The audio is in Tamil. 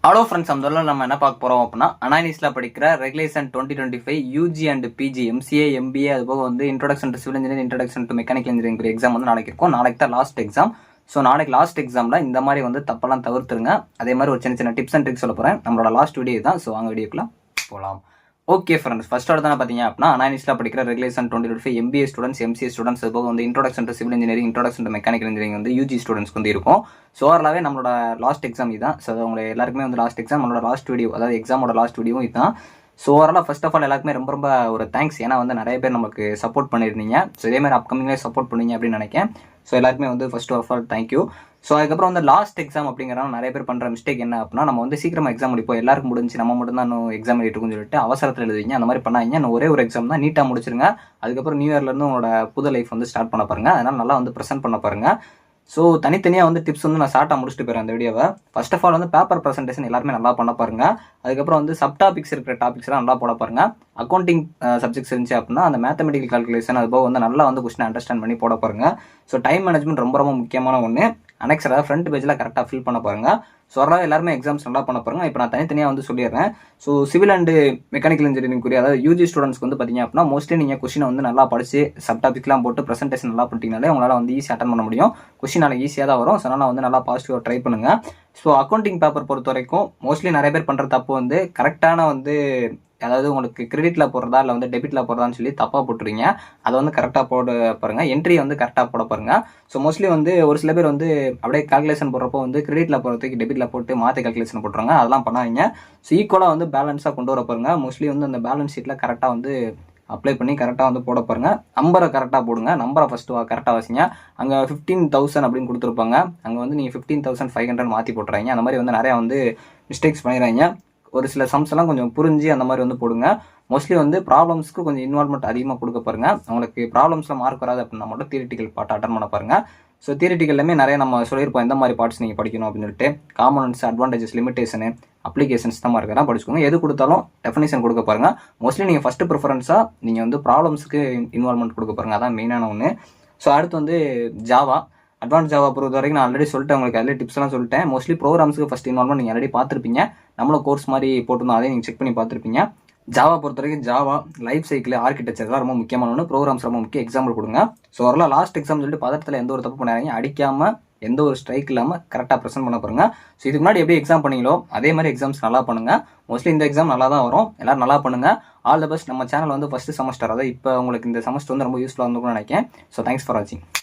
ஹலோ ஃப்ரெண்ட்ஸ், அந்த நம்ம என்ன பார்க்க போகிறோம் அப்படின்னா அனானிஸ்ல படிக்கிற regulation 2025 UG and PG MCA MBA அது போக வந்து introduction to civil engineering, introduction to mechanical engineering exam வந்து நாளைக்கு இருக்கும். நாளைக்கு தான் லாஸ்ட் எக்ஸாம். ஸோ நாளைக்கு லாஸ்ட் எக்ஸாமில் இந்த மாதிரி வந்து தப்பெல்லாம் தவிர்த்துருங்க. அதே மாதிரி ஒரு சின்ன சின்ன டிப்ஸ் அண்ட் ட்ரிக்ஸ் சொல்ல போகிறேன். நம்மளோட லாஸ்ட் வீடியோ தான். ஸோ வாங்க வீடியோக்குள்ள போகலாம். ஓகே ஃப்ரெண்ட்ஸ், ஃபர்ஸ்ட் தானே பார்த்தீங்க அப்படின்னா அனானிஸ்ல படிக்கிற regulation 2025 MBA students, MCA students அது போக வந்து introduction to civil engineering, introduction to mechanical engineering வந்து யூஜி ஸ்டூடெண்ட்ஸ்க்கு வந்து இருக்கும். ஸோ ஓவராலாகவே நம்மளோட லாஸ்ட் எக்ஸாம் இதுதான். ஸோ உங்களை எல்லாருக்குமே வந்து லாஸ்ட் எக்ஸாம், நம்மளோட லாஸ்ட் வீடியோ, அதாவது எக்ஸாமோட லாஸ்ட் வீடியோ இதுதான். ஸோ ஓவராலாக ஃபர்ஸ்ட் ஆஃப் ஆல் எல்லாருக்குமே ரொம்ப ரொம்ப ஒரு தேங்க்ஸ். ஏன்னா வந்து நிறைய பேர் நமக்கு சப்போர்ட் பண்ணியிருந்தீங்க. ஸோ இதே மாதிரி அப்கமிங்லேயே சப்போர்ட் பண்ணுவீங்க அப்படின்னு நினைக்கிறேன். ஸோ எல்லாருக்குமே வந்து first of all thank you. So அதுக்கப்புறம் வந்து லாஸ்ட் எக்ஸாம் அப்படிங்கிறனால நிறைய பேர் பண்ணுற மிஸ்டேக் என்ன அப்படின்னா, நம்ம வந்து சீக்கிரமாக எக்ஸாம் முடிப்போம், எல்லாருக்கும் முடிஞ்சு நம்ம மட்டும் தான் இன்னும் எக்ஸாம் எழுதிட்டுருக்குன்னு சொல்லிட்டு அவசரத்தில் எழுதுவீங்க. அந்த மாதிரி பண்ணாதீங்க. இன்னும் ஒரே ஒரு எக்ஸாம் தான், நீட்டாக முடிச்சிருங்க. அதுக்கப்புறம் நியூ இயர்லேருந்து உங்களோட புது லைஃப் வந்து ஸ்டார்ட் பண்ண பாருங்க. அதனால் நல்லா வந்து ப்ரெசென்ட் பண்ண பாருங்க. ஸோ தனித்தனியாக வந்து டிப்ஸ் வந்து நான் ஷார்ட்டாக முடிச்சுட்டு போகிறேன் அந்த வீடியோவை. ஃபர்ஸ்ட் ஆஃப் ஆல் வந்து பேப்பர் ப்ரெசன்டேஷன் எல்லாருமே நல்லா பண்ண பாருங்க. அதுக்கப்புறம் வந்து சப் டாபிக்ஸ் இருக்கிற டாபிக்ஸ்லாம் நல்லா போட பாருங்க. அக்கௌண்டிங் சப்ஜெக்ட்ஸ் இருந்துச்சு அப்படின்னா அந்த மேத்தமெட்டிக்கல் கால்குலேஷன் அது போக வந்து நல்லா வந்து கொஸ்டின் அண்டர்ஸ்டாண்ட் பண்ணி போட பாருங்க. ஸோ டைம் மேனேஜ்மெண்ட் ரொம்ப ரொம்ப முக்கியமான ஒன்று. அனெக்ஸ் அதாவது ஃப்ரண்ட் பேஜில் கரெக்டாக ஃபில் பண்ண பாருங்க. ஸோ அதனால் எல்லாருமே எக்ஸாம்ஸ் நல்லா பண்ண பாருங்க. இப்போ நான் தனித்தனியாக வந்து சொல்லிடுறேன். So civil and mechanical engineering கூடிய அதாவது யூஜி ஸ்டூடெண்ட்ஸ்க்கு வந்து பார்த்தீங்க அப்படின்னா மோஸ்ட்லி நீங்கள் கொஸ்டினை வந்து நல்லா படிச்சு சப் டாபிக்லாம் போட்டு ப்ரெசென்டேஷன் நல்லா பண்ணிட்டீங்கனாலே உங்களால் வந்து ஈஸியாக அட்டன் பண்ண முடியும். கொஸ்டின் நாளைக்கு ஈஸியாக தான் வரும். ஸோ அதனால் வந்து நல்லா பாசிட்டிவாக ட்ரை பண்ணுங்க. ஸோ அக்கௌண்டிங் பேப்பர் பொறுத்த வரைக்கும் மோஸ்ட்லி நிறைய பேர் பண்ணுற தப்பு வந்து கரெக்டான வந்து அதாவது உங்களுக்கு கிரெடிட்டில் போடுறதா இல்லை வந்து டெபிட்டில் போடுறதான்னு சொல்லி தப்பாக போட்டுருங்க. அதை வந்து கரெக்டாக போட பாருங்க. என்ட்ரியை வந்து கரெக்டாக போட பாருங்க. ஸோ மோஸ்ட்லி வந்து ஒரு சில பேர் வந்து அப்படியே கால்குலேஷன் போடுறப்போ வந்து கிரெடிட்டில் போடுறதுக்கு டெபிட்டில் போட்டு மாற்றி கால்குலேஷன் போட்டுருங்க. அதெல்லாம் பண்ணாதீங்க. ஸோ ஈக்குவலாக வந்து பேலன்ஸாக கொண்டு வர பாருங்க. மோஸ்ட்லி வந்து அந்த பேலன்ஸ் ஷீட்டில் கரெக்டாக வந்து அப்ளை பண்ணி கரெக்டாக வந்து போட பாருங்க. நம்பரை கரெக்டாக போடுங்க. நம்பரை ஃபஸ்ட்டு கரெக்டாக வாசிங்க. அங்கே 15,000 அப்படின்னு கொடுத்துருப்பாங்க. அங்கே வந்து நீங்கள் 15,500 மாற்றி போட்டுறாங்க. அந்த மாதிரி வந்து நிறையா வந்து மிஸ்டேக்ஸ் பண்ணிடுறாங்க. ஒரு சில சம்ஸ் எல்லாம் கொஞ்சம் புரிஞ்சு அந்த மாதிரி வந்து போடுங்க. மோஸ்ட்லி வந்து ப்ராப்ளம்ஸ்க்கு கொஞ்சம் இன்வால்மெண்ட் அதிகமாக கொடுக்க பாருங்க. உங்களுக்கு ப்ராப்ளம்ஸில் மார்க் வராது அப்படின்னா மட்டும் தியரிட்டிக்கல் பார்ட் அட்டன் பண்ண பாருங்க. ஸோ தியரிட்டிக்கல்லுமே நிறைய நம்ம சொல்லியிருப்போம் எந்த மாதிரி பார்ட்ஸ் நீங்கள் படிக்கணும் அப்படின்னு சொல்லிட்டு. காம்பனன்ட்ஸ், அட்வான்டேஜஸ், லிமிடேஷனு, அப்ளிகேஷன்ஸ் இந்த மாதிரி இருக்கிறதா படிச்சுக்கோங்க. எது கொடுத்தாலும் டெஃபினிஷன் கொடுக்க பாருங்க. மோஸ்ட்லி நீங்கள் ஃபஸ்ட்டு ப்ரிஃபரன்ஸாக நீங்கள் வந்து ப்ராப்ளம்ஸுக்கு இன்வால்மெண்ட் கொடுக்க பாருங்க. அதான் மெயினான ஒன்று. ஸோ அடுத்து வந்து ஜாவா, அட்வான்ஸ் ஜாவா பொறுத்த வரைக்கும் நான் ஆல்ரெடி சொல்லிட்டேன். உங்களுக்கு அதில் டிப்ஸ் எல்லாம் சொல்லிட்டேன். மோஸ்ட்லி ப்ரோக்ராம்ஸுக்கு ஃபஸ்ட் இன்வால்மெண்ட் நீங்கள் ஆல்ரெடி பார்த்துருப்பீங்க. நம்மளும் கோர்ஸ் மாதிரி போட்டுருந்தோம், அதையும் நீங்கள் செக் பண்ணி பார்த்துருப்பீங்க. ஜாவா பொறுத்த வரைக்கும் ஜாவா, லைஃப் சைக்கிள், ஆர்கிடெக்சர் தான் ரொம்ப முக்கியமான ஒன்று. ப்ரோக்ராம்ஸ் ரொம்ப முக்கியம். எக்ஸாம்பிள் கொடுங்க. ஸோ வரலாம் லாஸ்ட் எக்ஸாம் சொல்லிட்டு பதட்டத்தில் எந்த ஒரு தப்பு பண்ணாதீங்க. அடிக்காமல் எந்த ஒரு ஸ்ட்ரைக் இல்லாமல் கரெக்டாக ப்ரெசென்ட் பண்ண பாருங்க. ஸோ இதுக்கு முன்னாடி எப்படி எக்ஸாம் பண்ணீங்களோ அதே மாதிரி எக்ஸாம்ஸ் நல்லா பண்ணுங்க. மோஸ்ட்லி இந்த எக்ஸாம் நல்லா தான் வரும். எல்லாரும் நல்லா பண்ணுங்க. All the best. நம்ம சேனல் வந்து ஃபர்ஸ்ட் செமஸ்டர், அதாவது இப்போ உங்களுக்கு இந்த செமஸ்டர் வந்து ரொம்ப யூஸ்ஃபுல்லாக இருந்துக்கும்னு நினைக்கிறேன். ஸோ தேங்க்ஸ் ஃபார் வாட்சிங்.